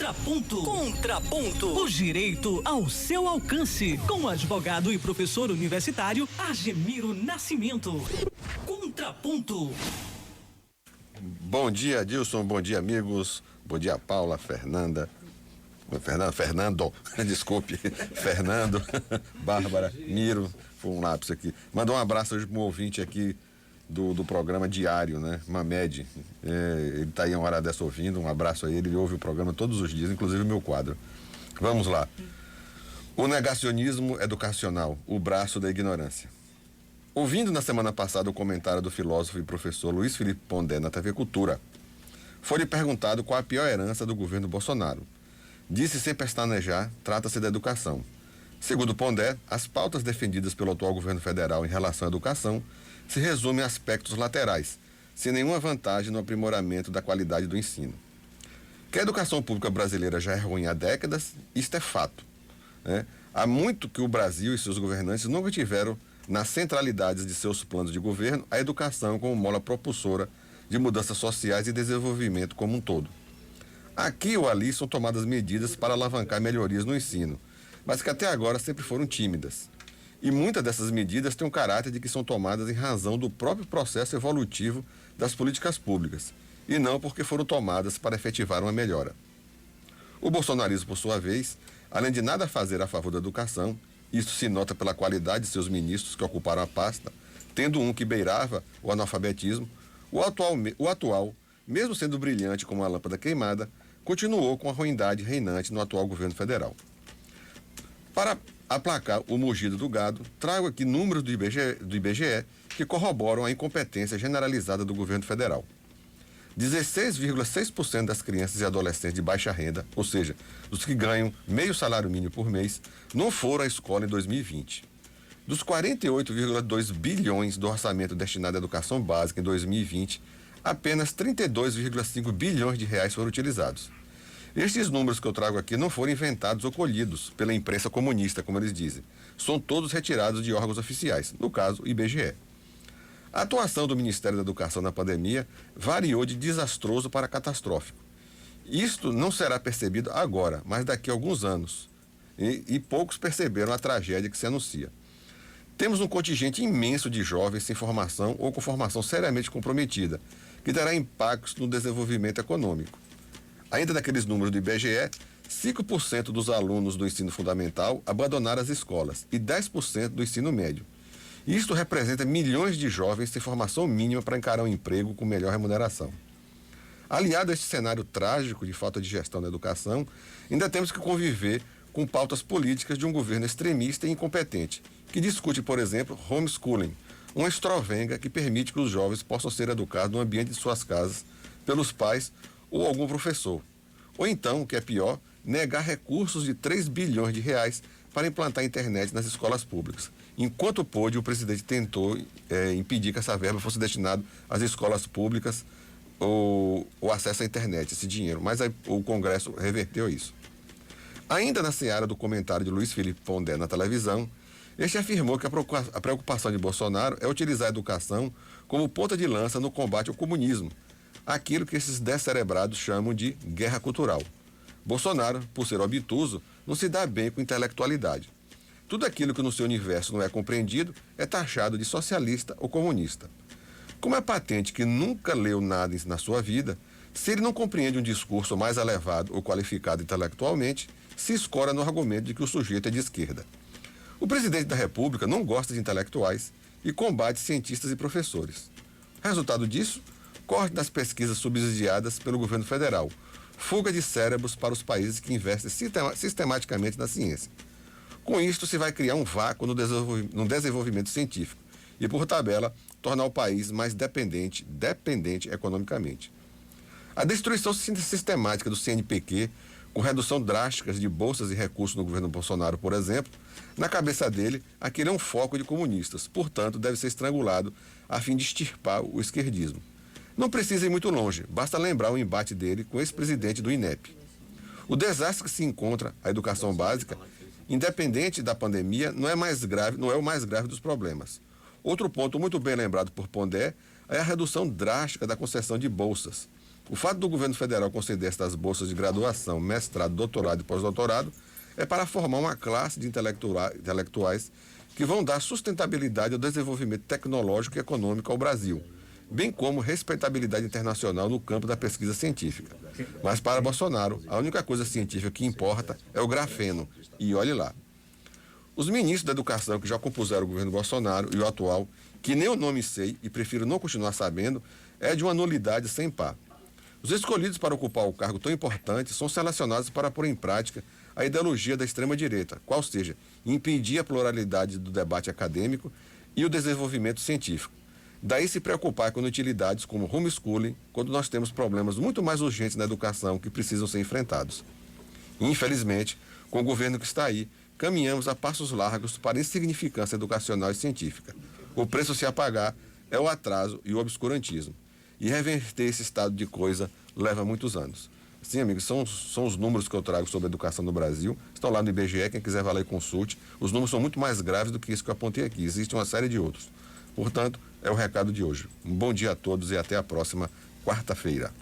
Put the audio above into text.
Contraponto. Contraponto. O direito ao seu alcance. Com o advogado e professor universitário Argemiro Nascimento. Contraponto. Bom dia, Dilson. Bom dia, amigos. Bom dia, Paula, Fernando, desculpe, Fernando, Bárbara, Miro, foi um lápis aqui. Mandou um abraço hoje para um ouvinte aqui do programa diário, né? Mamed. Ele está aí uma hora dessa ouvindo, um abraço a ele ouve o programa todos os dias, inclusive o meu quadro. Vamos lá. O negacionismo educacional, o braço da ignorância. Ouvindo na semana passada o comentário do filósofo e professor Luiz Felipe Pondé na TV Cultura, foi-lhe perguntado qual a pior herança do governo Bolsonaro. Disse sem pestanejar, trata-se da educação. Segundo Pondé, as pautas defendidas pelo atual governo federal em relação à educação se resumem a aspectos laterais, sem nenhuma vantagem no aprimoramento da qualidade do ensino. Que a educação pública brasileira já é ruim há décadas, isto é fato, né? Há muito que o Brasil e seus governantes nunca tiveram nas centralidades de seus planos de governo a educação como mola propulsora de mudanças sociais e desenvolvimento como um todo. Aqui ou ali são tomadas medidas para alavancar melhorias no ensino, mas que até agora sempre foram tímidas. E muitas dessas medidas têm o caráter de que são tomadas em razão do próprio processo evolutivo das políticas públicas, e não porque foram tomadas para efetivar uma melhora. O bolsonarismo, por sua vez, além de nada fazer a favor da educação, isso se nota pela qualidade de seus ministros que ocuparam a pasta, tendo um que beirava o analfabetismo, o atual, mesmo sendo brilhante como uma lâmpada queimada, continuou com a ruindade reinante no atual governo federal. Para aplacar o mugido do gado, trago aqui números do IBGE que corroboram a incompetência generalizada do governo federal. 16,6% das crianças e adolescentes de baixa renda, ou seja, dos que ganham meio salário mínimo por mês, não foram à escola em 2020. Dos 48,2 bilhões do orçamento destinado à educação básica em 2020, apenas 32,5 bilhões de reais foram utilizados. Estes números que eu trago aqui não foram inventados ou colhidos pela imprensa comunista, como eles dizem. São todos retirados de órgãos oficiais, no caso, o IBGE. A atuação do Ministério da Educação na pandemia variou de desastroso para catastrófico. Isto não será percebido agora, mas daqui a alguns anos. E poucos perceberam a tragédia que se anuncia. Temos um contingente imenso de jovens sem formação ou com formação seriamente comprometida, que terá impactos no desenvolvimento econômico. Ainda naqueles números do IBGE, 5% dos alunos do ensino fundamental abandonaram as escolas e 10% do ensino médio. Isto representa milhões de jovens sem formação mínima para encarar um emprego com melhor remuneração. Aliado a este cenário trágico de falta de gestão da educação, ainda temos que conviver com pautas políticas de um governo extremista e incompetente, que discute, por exemplo, homeschooling, uma estrovenga que permite que os jovens possam ser educados no ambiente de suas casas pelos pais ou algum professor. Ou então, o que é pior, negar recursos de 3 bilhões de reais para implantar a internet nas escolas públicas. Enquanto pôde, o presidente tentou impedir que essa verba fosse destinada às escolas públicas ou acesso à internet, esse dinheiro, mas o Congresso reverteu isso. Ainda na seara do comentário de Luiz Felipe Pondé na televisão, este afirmou que a preocupação de Bolsonaro é utilizar a educação como ponta de lança no combate ao comunismo, aquilo que esses descerebrados chamam de guerra cultural. Bolsonaro, por ser obtuso, não se dá bem com intelectualidade. Tudo aquilo que no seu universo não é compreendido é taxado de socialista ou comunista. Como é patente que nunca leu nada na sua vida, se ele não compreende um discurso mais elevado ou qualificado intelectualmente, se escora no argumento de que o sujeito é de esquerda. O presidente da República não gosta de intelectuais e combate cientistas e professores. Resultado disso, corte das pesquisas subsidiadas pelo governo federal, fuga de cérebros para os países que investem sistematicamente na ciência. Com isto, se vai criar um vácuo no desenvolvimento científico e, por tabela, tornar o país mais dependente economicamente. A destruição sistemática do CNPq, com redução drásticas de bolsas e recursos no governo Bolsonaro, por exemplo, na cabeça dele, aquele é um foco de comunistas, portanto, deve ser estrangulado a fim de extirpar o esquerdismo. Não precisa ir muito longe, basta lembrar o embate dele com o ex-presidente do INEP. O desastre que se encontra a educação básica, independente da pandemia, não é o mais grave dos problemas. Outro ponto muito bem lembrado por Pondé é a redução drástica da concessão de bolsas. O fato do governo federal conceder estas bolsas de graduação, mestrado, doutorado e pós-doutorado é para formar uma classe de intelectuais que vão dar sustentabilidade ao desenvolvimento tecnológico e econômico ao Brasil, bem como respeitabilidade internacional no campo da pesquisa científica. Mas para Bolsonaro, a única coisa científica que importa é o grafeno. E olhe lá. Os ministros da educação que já compuseram o governo Bolsonaro e o atual, que nem o nome sei e prefiro não continuar sabendo, é de uma nulidade sem par. Os escolhidos para ocupar o cargo tão importante são selecionados para pôr em prática a ideologia da extrema-direita, qual seja, impedir a pluralidade do debate acadêmico e o desenvolvimento científico. Daí se preocupar com utilidades como homeschooling, quando nós temos problemas muito mais urgentes na educação que precisam ser enfrentados. Infelizmente, com o governo que está aí, caminhamos a passos largos para a insignificância educacional e científica. O preço a se pagar é o atraso e o obscurantismo. E reverter esse estado de coisa leva muitos anos. Sim, amigos, são os números que eu trago sobre a educação no Brasil. Estão lá no IBGE, quem quiser vai lá e consulte. Os números são muito mais graves do que isso que eu apontei aqui. Existe uma série de outros. Portanto, é o recado de hoje. Um bom dia a todos e até a próxima quarta-feira.